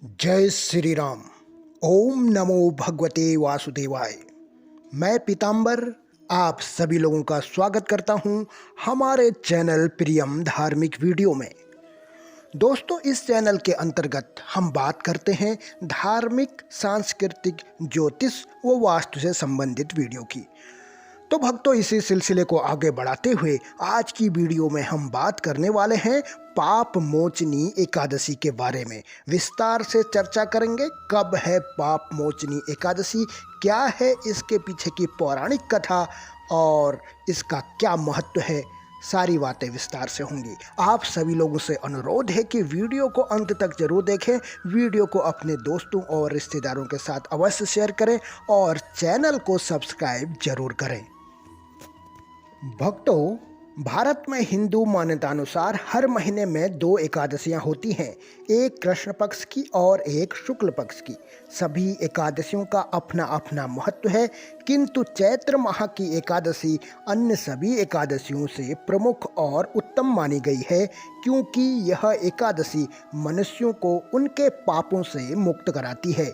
जय श्री राम। ओम नमो भगवते वासुदेवाय। मैं पीताम्बर आप सभी लोगों का स्वागत करता हूं हमारे चैनल प्रियम धार्मिक वीडियो में। दोस्तों, इस चैनल के अंतर्गत हम बात करते हैं धार्मिक, सांस्कृतिक, ज्योतिष व वास्तु से संबंधित वीडियो की। तो भक्तों, इसी सिलसिले को आगे बढ़ाते हुए आज की वीडियो में हम बात करने वाले हैं पाप मोचनी एकादशी के बारे में। विस्तार से चर्चा करेंगे। कब है पाप मोचनी एकादशी, क्या है इसके पीछे की पौराणिक कथा और इसका क्या महत्व है, सारी बातें विस्तार से होंगी। आप सभी लोगों से अनुरोध है कि वीडियो को अंत तक जरूर देखें, वीडियो को अपने दोस्तों और रिश्तेदारों के साथ अवश्य शेयर करें और चैनल को सब्सक्राइब जरूर करें। भक्तों, भारत में हिंदू मान्यतानुसार हर महीने में 2 एकादशियां होती हैं, एक कृष्ण पक्ष की और एक शुक्ल पक्ष की। सभी एकादशियों का अपना अपना महत्व है, किंतु चैत्र माह की एकादशी अन्य सभी एकादशियों से प्रमुख और उत्तम मानी गई है, क्योंकि यह एकादशी मनुष्यों को उनके पापों से मुक्त कराती है।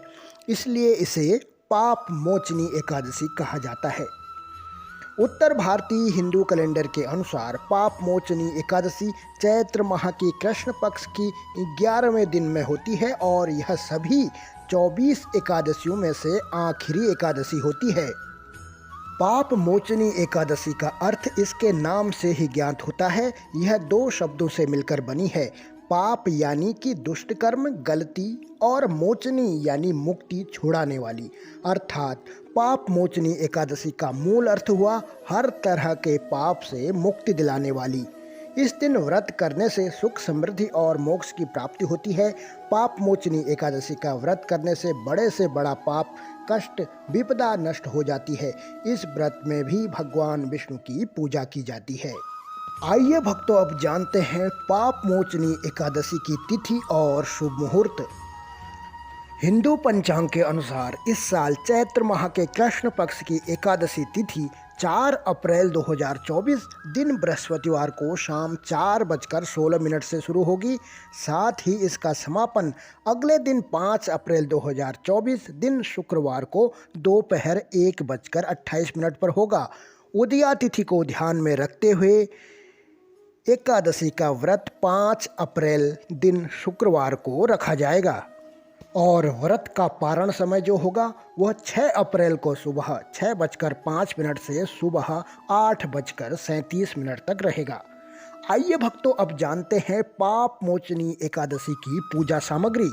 इसलिए इसे पाप मोचनी एकादशी कहा जाता है। उत्तर भारतीय हिंदू कैलेंडर के अनुसार पाप मोचनी एकादशी चैत्र माह की कृष्ण पक्ष की 11वें दिन में होती है और यह सभी 24 एकादशियों में से आखिरी एकादशी होती है। पाप मोचनी एकादशी का अर्थ इसके नाम से ही ज्ञात होता है। यह 2 शब्दों से मिलकर बनी है। पाप यानी कि दुष्ट कर्म, गलती, और मोचनी यानी मुक्ति छुड़ाने वाली। अर्थात पाप मोचनी एकादशी का मूल अर्थ हुआ हर तरह के पाप से मुक्ति दिलाने वाली। इस दिन व्रत करने से सुख, समृद्धि और मोक्ष की प्राप्ति होती है। पाप मोचनी एकादशी का व्रत करने से बड़ा पाप, कष्ट, विपदा नष्ट हो जाती है। इस व्रत में भी भगवान विष्णु की पूजा की जाती है। आइए भक्तों, अब जानते हैं पाप मोचनी एकादशी की तिथि और शुभ मुहूर्त। हिंदू पंचांग के अनुसार इस साल चैत्र माह के कृष्ण पक्ष की एकादशी तिथि 4 अप्रैल 2024 दिन बृहस्पतिवार को शाम 4:16 से शुरू होगी। साथ ही इसका समापन अगले दिन 5 अप्रैल 2024 दिन शुक्रवार को दोपहर 1:28 पर होगा। उदया तिथि को ध्यान में रखते हुए एकादशी का व्रत 5 अप्रैल दिन शुक्रवार को रखा जाएगा और व्रत का पारण समय जो होगा वह 6 अप्रैल को सुबह 6:05 से सुबह 8:37 तक रहेगा। आइए भक्तों, अब जानते हैं पाप मोचनी एकादशी की पूजा सामग्री।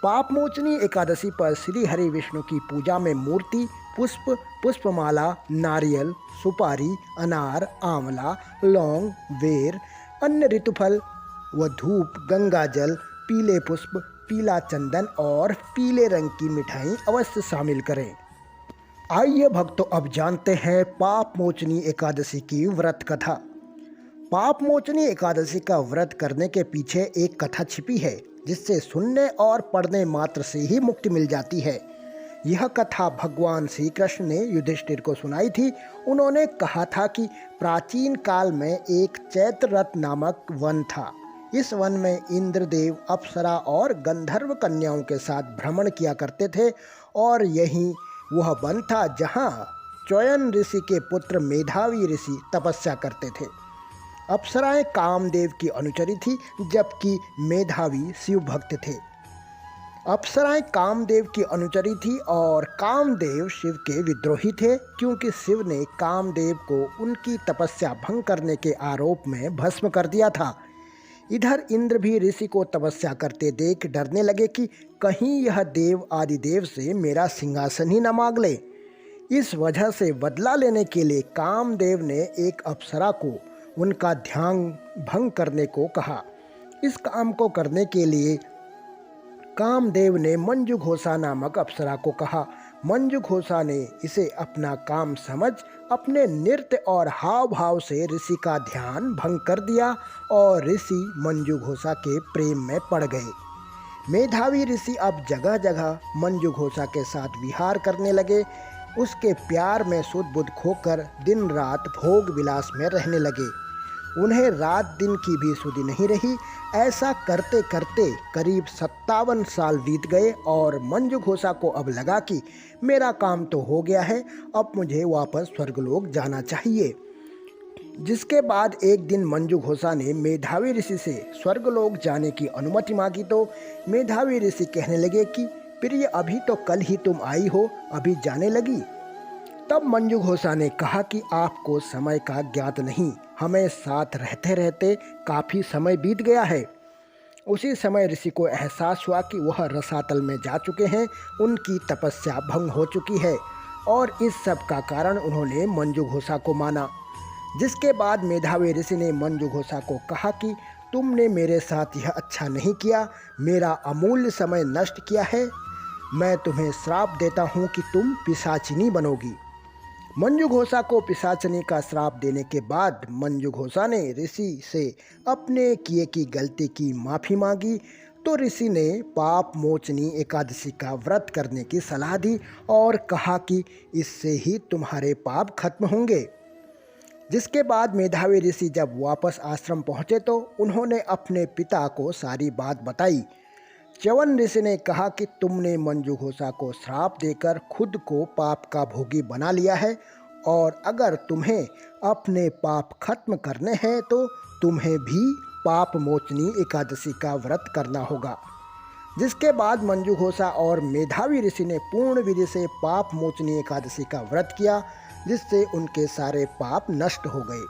पाप मोचनी एकादशी पर श्री हरि विष्णु की पूजा में मूर्ति, पुष्प, पुष्पमाला, नारियल, सुपारी, अनार, आंवला, लौंग, बेर, अन्य ऋतुफल व धूप, गंगा जल, पीले पुष्प, पीला चंदन और पीले रंग की मिठाई अवश्य शामिल करें। आइए भक्तों, अब जानते हैं पाप मोचनी एकादशी की व्रत कथा। पाप मोचनी एकादशी का व्रत करने के पीछे एक कथा छिपी है, जिससे सुनने और पढ़ने मात्र से ही मुक्ति मिल जाती है। यह कथा भगवान श्री कृष्ण ने युधिष्ठिर को सुनाई थी। उन्होंने कहा था कि प्राचीन काल में एक चैत्ररथ नामक वन था। इस वन में इंद्रदेव, अप्सरा और गंधर्व कन्याओं के साथ भ्रमण किया करते थे और यही वह वन था जहाँ च्यवन ऋषि के पुत्र मेधावी ऋषि तपस्या करते थे। अप्सराएं कामदेव की अनुचरी थी, जबकि मेधावी शिव भक्त थे। अप्सराएं कामदेव की अनुचरी थी और कामदेव शिव के विद्रोही थे, क्योंकि शिव ने कामदेव को उनकी तपस्या भंग करने के आरोप में भस्म कर दिया था। इधर इंद्र भी ऋषि को तपस्या करते देख डरने लगे कि कहीं यह देव आदिदेव से मेरा सिंहासन ही न मांग ले। इस वजह से बदला लेने के लिए कामदेव ने एक अप्सरा को उनका ध्यान भंग करने को कहा। इस काम को करने के लिए कामदेव ने मंजुघोषा नामक अप्सरा को कहा। मंजुघोषा ने इसे अपना काम समझ अपने नृत्य और हाव भाव से ऋषि का ध्यान भंग कर दिया और ऋषि मंजुघोषा के प्रेम में पड़ गए। मेधावी ऋषि अब जगह जगह मंजुघोषा के साथ विहार करने लगे। उसके प्यार में सुध बुध खोकर दिन रात भोग विलास में रहने लगे। उन्हें रात दिन की भी सुधि नहीं रही। ऐसा करते करते करीब 57 साल बीत गए और मंजू घोषा को अब लगा कि मेरा काम तो हो गया है, अब मुझे वापस स्वर्गलोक जाना चाहिए। जिसके बाद एक दिन मंजू घोषा ने मेधावी ऋषि से स्वर्गलोक जाने की अनुमति मांगी तो मेधावी ऋषि कहने लगे कि प्रिय, अभी तो कल ही तुम आई हो, अभी जाने लगी। तब मंजू घोषा ने कहा कि आपको समय का ज्ञात नहीं, हमें साथ रहते रहते काफ़ी समय बीत गया है। उसी समय ऋषि को एहसास हुआ कि वह रसातल में जा चुके हैं, उनकी तपस्या भंग हो चुकी है और इस सब का कारण उन्होंने मंजू घोषा को माना। जिसके बाद मेधावी ऋषि ने मंजू घोषा को कहा कि तुमने मेरे साथ यह अच्छा नहीं किया, मेरा अमूल्य समय नष्ट किया है। मैं तुम्हें श्राप देता हूँ कि तुम पिशाचिनी बनोगी। मंजू घोषा को पिशाचिनी का श्राप देने के बाद मंजू घोषा ने ऋषि से अपने किए की गलती की माफ़ी मांगी तो ऋषि ने पाप मोचनी एकादशी का व्रत करने की सलाह दी और कहा कि इससे ही तुम्हारे पाप खत्म होंगे। जिसके बाद मेधावी ऋषि जब वापस आश्रम पहुँचे तो उन्होंने अपने पिता को सारी बात बताई। च्यवन ऋषि ने कहा कि तुमने मंजू घोषा को श्राप देकर खुद को पाप का भोगी बना लिया है और अगर तुम्हें अपने पाप खत्म करने हैं तो तुम्हें भी पाप मोचनी एकादशी का व्रत करना होगा। जिसके बाद मंजू घोषा और मेधावी ऋषि ने पूर्ण विधि से पाप मोचनी एकादशी का व्रत किया, जिससे उनके सारे पाप नष्ट हो गए।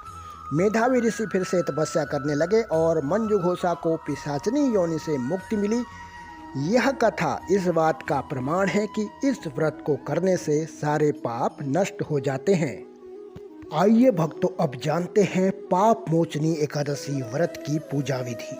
मेधावी ऋषि फिर से तपस्या करने लगे और मंजू घोषा को पिशाचिनी योनि से मुक्ति मिली। यह कथा इस बात का प्रमाण है कि इस व्रत को करने से सारे पाप नष्ट हो जाते हैं। आइए भक्तों, अब जानते हैं पाप मोचनी एकादशी व्रत की पूजा विधि।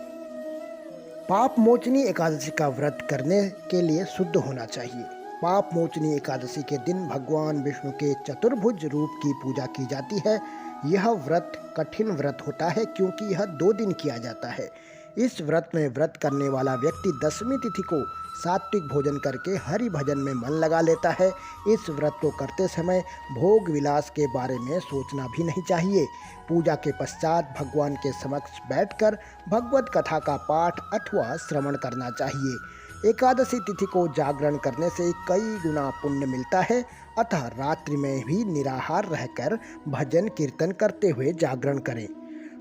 पाप मोचनी एकादशी का व्रत करने के लिए शुद्ध होना चाहिए। पाप मोचनी एकादशी के दिन भगवान विष्णु के चतुर्भुज रूप की पूजा की जाती है। यह व्रत कठिन व्रत होता है क्योंकि यह 2 दिन किया जाता है। इस व्रत में व्रत करने वाला व्यक्ति 10वीं तिथि को सात्विक भोजन करके हरि भजन में मन लगा लेता है। इस व्रत को करते समय भोग विलास के बारे में सोचना भी नहीं चाहिए। पूजा के पश्चात भगवान के समक्ष बैठकर भगवत कथा का पाठ अथवा श्रवण करना चाहिए। एकादशी तिथि को जागरण करने से कई गुना पुण्य मिलता है, अतः रात्रि में भी निराहार रहकर भजन कीर्तन करते हुए जागरण करें।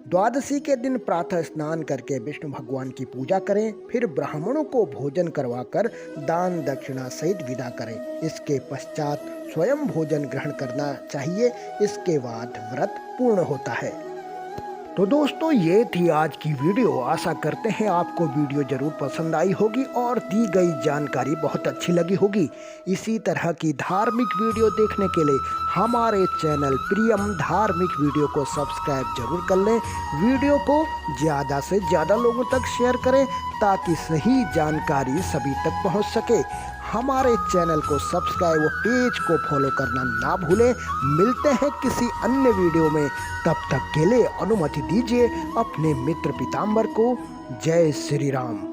द्वादशी के दिन प्रातः स्नान करके विष्णु भगवान की पूजा करें, फिर ब्राह्मणों को भोजन करवाकर दान दक्षिणा सहित विदा करें। इसके पश्चात स्वयं भोजन ग्रहण करना चाहिए। इसके बाद व्रत पूर्ण होता है। तो दोस्तों, ये थी आज की वीडियो। आशा करते हैं आपको वीडियो जरूर पसंद आई होगी और दी गई जानकारी बहुत अच्छी लगी होगी। इसी तरह की धार्मिक वीडियो देखने के लिए हमारे चैनल प्रियम धार्मिक वीडियो को सब्सक्राइब जरूर कर लें। वीडियो को ज़्यादा से ज़्यादा लोगों तक शेयर करें ताकि सही जानकारी सभी तक पहुंच सके। हमारे चैनल को सब्सक्राइब और पेज को फॉलो करना ना भूलें। मिलते हैं किसी अन्य वीडियो में, तब तक के लिए अनुमति दीजिए अपने मित्र पीताम्बर को। जय श्री राम।